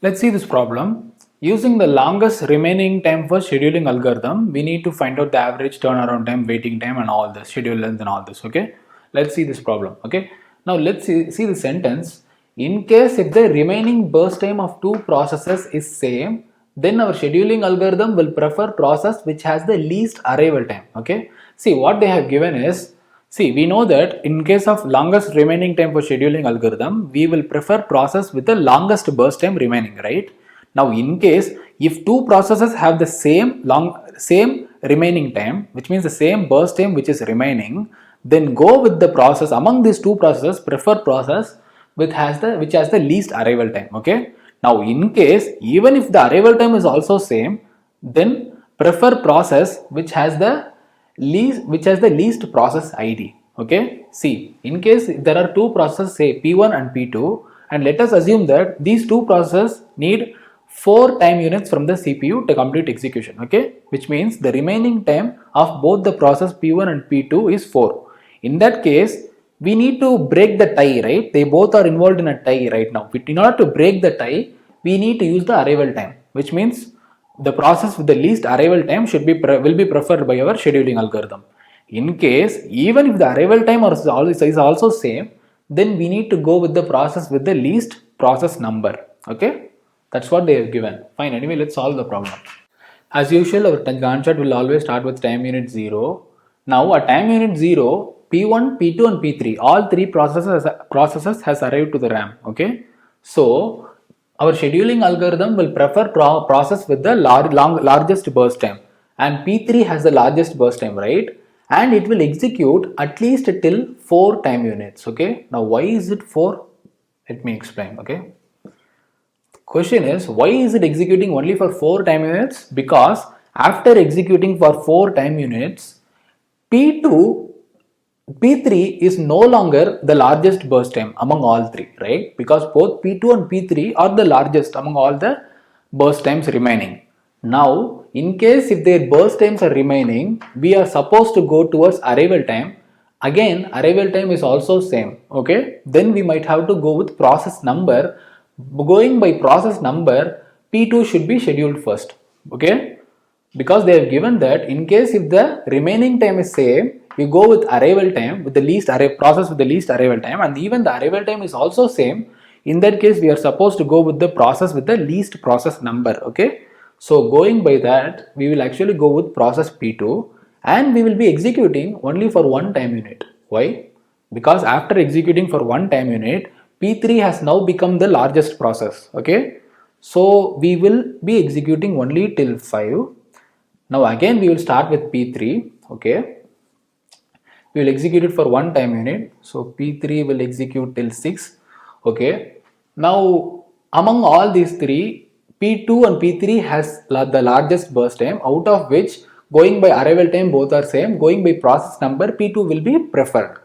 Let's see this problem. Using the longest remaining time for scheduling algorithm, we need to find out the average turnaround time, waiting time and all this, schedule length and all this, okay? Let's see this problem, okay? Now let's see the sentence. In case if the remaining burst time of two processes is same, then our scheduling algorithm will prefer process which has the least arrival time, okay? See what they have given is, see, we know that in case of longest remaining time for scheduling algorithm, we will prefer process with the longest burst time remaining, right? Now, in case if two processes have the same remaining time, which means the same burst time which is remaining, then go with the process among these two processes, prefer process which has the least arrival time. Okay. Now, in case even if the arrival time is also same, then prefer process which has the least process ID. Okay, see, in case there are two processes, say P1 and P2, and let us assume that these two processes need 4 time units from the CPU to complete execution. Okay, which means the remaining time of both the process P1 and P2 is 4. In that case, we need to break the tie, right? They both are involved in a tie right now. In order to break the tie, we need to use the arrival time, which means the process with the least arrival time will be preferred by our scheduling algorithm. In case even if the arrival time is also same, then we need to go with the process with the least process number. Okay, that's what they have given. Fine. Anyway, let's solve the problem. As usual, our Gantt chart will always start with time unit 0. Now at time unit 0, P1, P2 and P3, all three processes has arrived to the RAM. Okay, so our scheduling algorithm will prefer process with the largest burst time, and P3 has the largest burst time, right? And it will execute at least till 4 time units. Okay, now why is it 4? Let me explain. Okay, question is, why is it executing only for 4 time units? Because after executing for 4 time units, P2 P3 is no longer the largest burst time among all three, right? Because both P2 and P3 are the largest among all the burst times remaining. Now, in case if their burst times are remaining, we are supposed to go towards arrival time. Again, arrival time is also same, okay? Then we might have to go with process number. Going by process number, P2 should be scheduled first, okay? Because they have given that in case if the remaining time is same, we go with arrival time with the process with the least arrival time, and even the arrival time is also same. In that case, we are supposed to go with the process with the least process number. Okay, so going by that, we will actually go with process P2, and we will be executing only for 1 time unit. Why? Because after executing for 1 time unit, P3 has now become the largest process. Okay, so we will be executing only till 5. Now again we will start with P3. Okay, we will execute it for 1 time unit, so P3 will execute till 6. Okay, now among all these three, P2 and P3 has the largest burst time, out of which going by arrival time both are same, going by process number P2 will be preferred.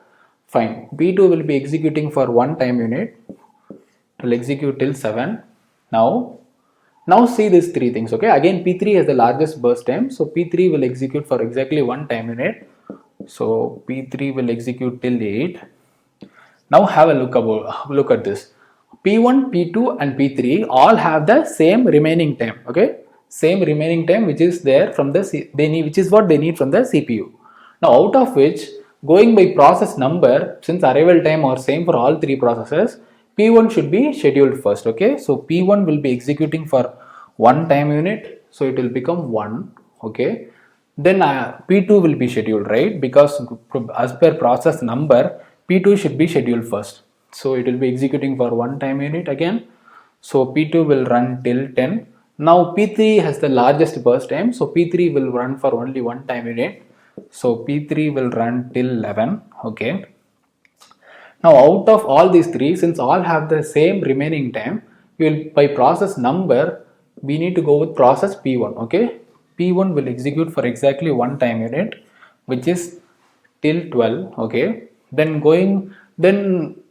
Fine, P2 will be executing for 1 time unit, it will execute till 7. Now see these three things. Okay, again P3 has the largest burst time, so P3 will execute for exactly 1 time unit, so P3 will execute till 8. Now have a look at this. P1, P2 and P3 all have the same remaining time. Okay, same remaining time which is there from the which is what they need from the CPU. Now out of which, going by process number, since arrival time are same for all three processes, P1 should be scheduled first. Okay, so P1 will be executing for 1 time unit, so it will become 1. Okay, then P2 will be scheduled, right? Because as per process number, P2 should be scheduled first, so it will be executing for 1 time unit again, so P2 will run till 10. Now P3 has the largest burst time, so P3 will run for only 1 time unit, so P3 will run till 11. Okay, now out of all these three, since all have the same remaining time, we will by process number we need to go with process P1. Okay, P1 will execute for exactly 1 time unit, which is till 12. Okay, then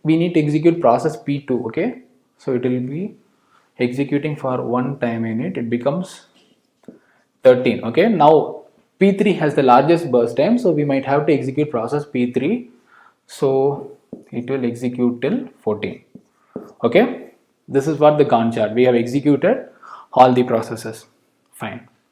we need to execute process P2. Okay, so it will be executing for 1 time unit, it becomes 13. Okay, now P3 has the largest burst time, so we might have to execute process P3, so it will execute till 14. Okay, This is what the Gantt chart. We have executed all the processes. Fine.